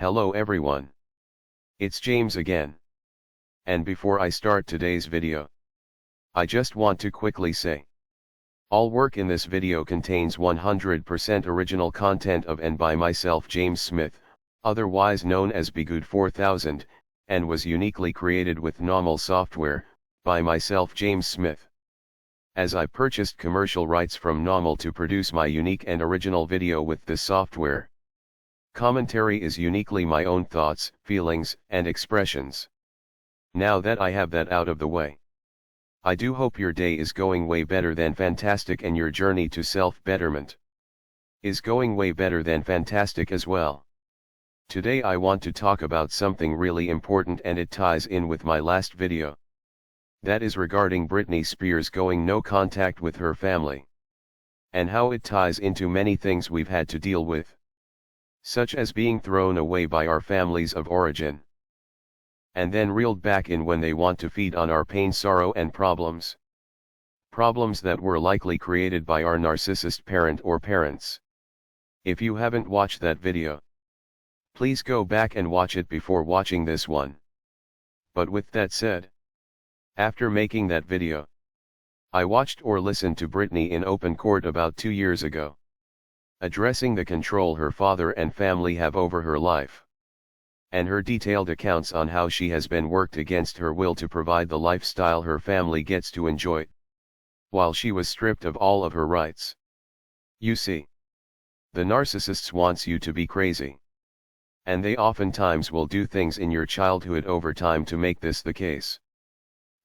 Hello everyone. It's James again. And before I start today's video, I just want to quickly say, all work in this video contains 100% original content of and by myself James Smith, otherwise known as Bgood 4000, and was uniquely created with NAWMAL software, by myself James Smith. As I purchased commercial rights from NAWMAL to produce my unique and original video with this software. Commentary is uniquely my own thoughts, feelings, and expressions. Now that I have that out of the way, I do hope your day is going way better than fantastic and your journey to self-betterment is going way better than fantastic as well. Today I want to talk about something really important, and it ties in with my last video. That is regarding Britney Spears going no contact with her family. And how it ties into many things we've had to deal with, such as being thrown away by our families of origin, and then reeled back in when they want to feed on our pain, sorrow and problems. Problems that were likely created by our narcissist parent or parents. If you haven't watched that video, please go back and watch it before watching this one. But with that said, after making that video, I watched or listened to Britney in open court about 2 years ago, addressing the control her father and family have over her life, and her detailed accounts on how she has been worked against her will to provide the lifestyle her family gets to enjoy, while she was stripped of all of her rights. You see, the narcissists wants you to be crazy, and they oftentimes will do things in your childhood over time to make this the case.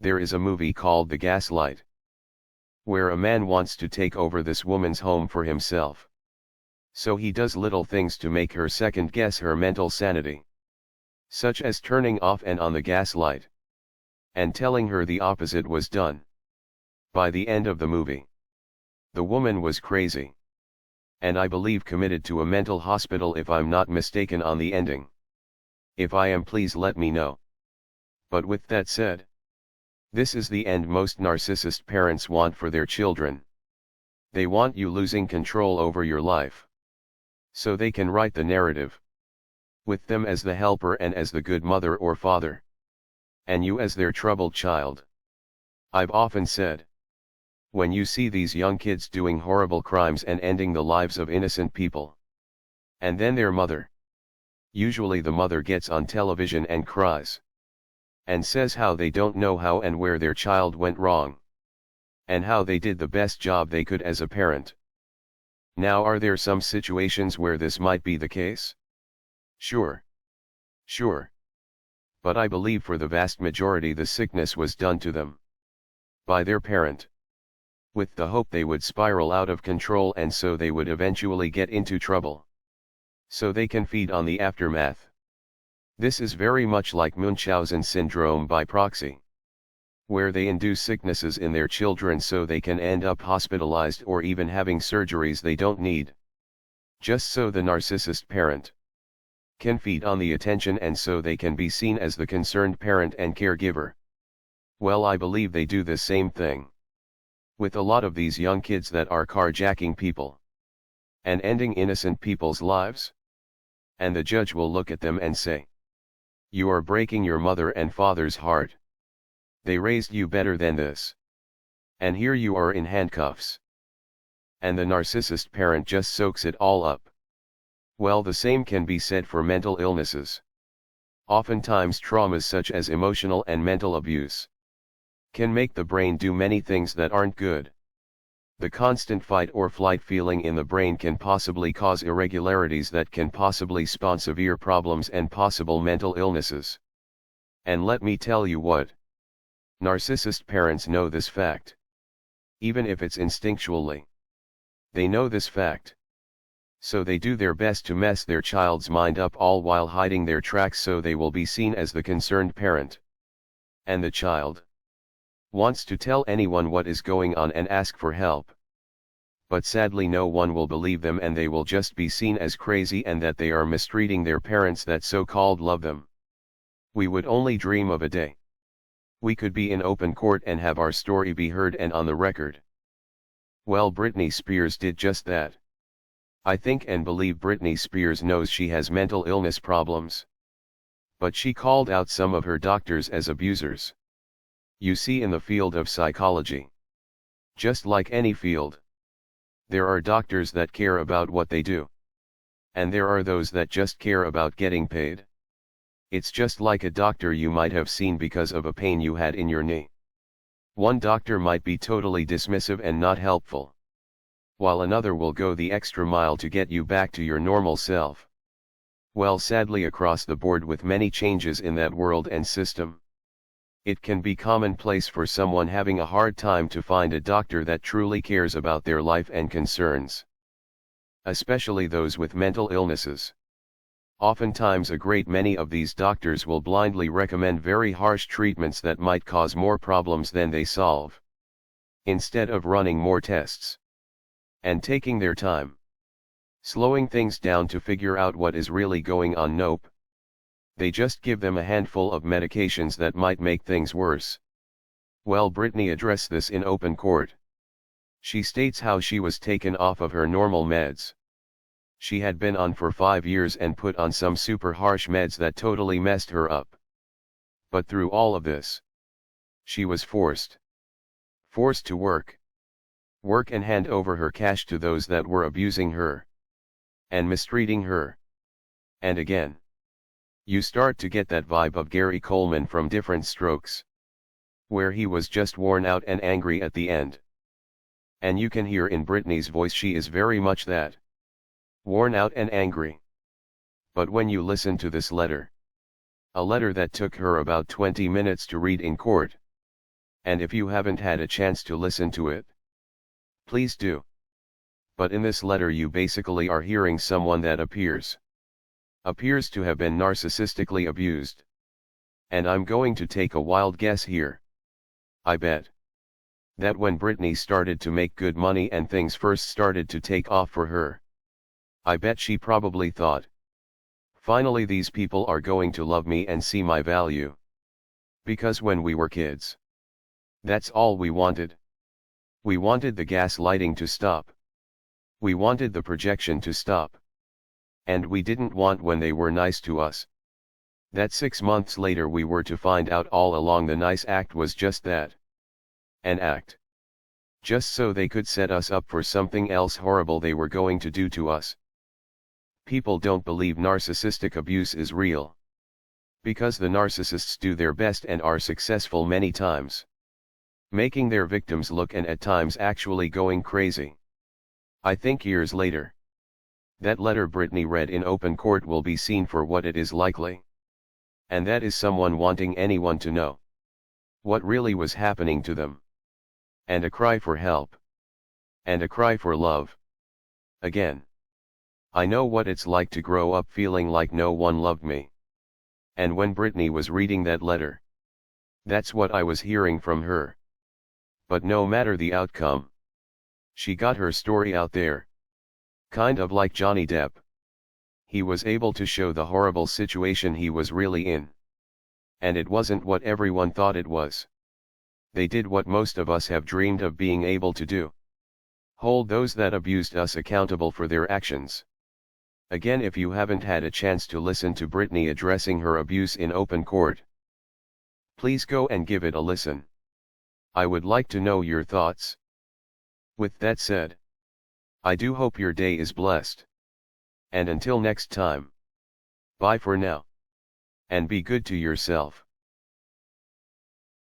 There is a movie called The Gaslight, where a man wants to take over this woman's home for himself. So he does little things to make her second guess her mental sanity, such as turning off and on the gas light, and telling her the opposite was done. By the end of the movie, the woman was crazy, and I believe committed to a mental hospital if I'm not mistaken on the ending. If I am, please let me know. But with that said, this is the end most narcissist parents want for their children. They want you losing control over your life, so they can write the narrative, with them as the helper and as the good mother or father, and you as their troubled child. I've often said, when you see these young kids doing horrible crimes and ending the lives of innocent people, and then their mother, usually the mother, gets on television and cries, and says how they don't know how and where their child went wrong, and how they did the best job they could as a parent. Now, are there some situations where this might be the case? Sure. But I believe for the vast majority the sickness was done to them by their parent, with the hope they would spiral out of control, and so they would eventually get into trouble, so they can feed on the aftermath. This is very much like Munchausen syndrome by proxy, where they induce sicknesses in their children so they can end up hospitalized or even having surgeries they don't need, just so the narcissist parent can feed on the attention and so they can be seen as the concerned parent and caregiver. Well, I believe they do the same thing with a lot of these young kids that are carjacking people and ending innocent people's lives. And the judge will look at them and say, "You are breaking your mother and father's heart. They raised you better than this. And here you are in handcuffs." And the narcissist parent just soaks it all up. Well, the same can be said for mental illnesses. Oftentimes traumas such as emotional and mental abuse can make the brain do many things that aren't good. The constant fight or flight feeling in the brain can possibly cause irregularities that can possibly spawn severe problems and possible mental illnesses. And let me tell you what, narcissist parents know this fact. Even if it's instinctually, they know this fact. So they do their best to mess their child's mind up, all while hiding their tracks so they will be seen as the concerned parent. And the child wants to tell anyone what is going on and ask for help. But sadly no one will believe them, and they will just be seen as crazy and that they are mistreating their parents that so-called love them. We would only dream of a day we could be in open court and have our story be heard and on the record. Well, Britney Spears did just that. I think and believe Britney Spears knows she has mental illness problems. But she called out some of her doctors as abusers. You see, in the field of psychology, just like any field, there are doctors that care about what they do. And there are those that just care about getting paid. It's just like a doctor you might have seen because of a pain you had in your knee. One doctor might be totally dismissive and not helpful, while another will go the extra mile to get you back to your normal self. Well, sadly, across the board with many changes in that world and system, it can be commonplace for someone having a hard time to find a doctor that truly cares about their life and concerns. Especially those with mental illnesses. Oftentimes a great many of these doctors will blindly recommend very harsh treatments that might cause more problems than they solve, instead of running more tests and taking their time, slowing things down to figure out what is really going on. Nope. They just give them a handful of medications that might make things worse. Well, Britney addressed this in open court. She states how she was taken off of her normal meds. She had been on for 5 years and put on some super harsh meds that totally messed her up. But through all of this, she was forced to work and hand over her cash to those that were abusing her and mistreating her. And again, you start to get that vibe of Gary Coleman from Different Strokes, where he was just worn out and angry at the end. And you can hear in Britney's voice she is very much that. Worn out and angry. But when you listen to this letter, a letter that took her about 20 minutes to read in court, and if you haven't had a chance to listen to it, please do. But in this letter you basically are hearing someone that appears to have been narcissistically abused. And I'm going to take a wild guess here. I bet that when Britney started to make good money and things first started to take off for her, I bet she probably thought, finally these people are going to love me and see my value. Because when we were kids, that's all we wanted. We wanted the gaslighting to stop. We wanted the projection to stop. And we didn't want when they were nice to us. That 6 months later we were to find out all along the nice act was just that. An act. Just so they could set us up for something else horrible they were going to do to us. People don't believe narcissistic abuse is real. Because the narcissists do their best and are successful many times, making their victims look and at times actually going crazy. I think years later, that letter Britney read in open court will be seen for what it is likely. And that is someone wanting anyone to know what really was happening to them. And a cry for help. And a cry for love. Again, I know what it's like to grow up feeling like no one loved me. And when Britney was reading that letter, that's what I was hearing from her. But no matter the outcome, she got her story out there. Kind of like Johnny Depp. He was able to show the horrible situation he was really in. And it wasn't what everyone thought it was. They did what most of us have dreamed of being able to do. Hold those that abused us accountable for their actions. Again, if you haven't had a chance to listen to Britney addressing her abuse in open court, please go and give it a listen. I would like to know your thoughts. With that said, I do hope your day is blessed. And until next time, bye for now. And be good to yourself.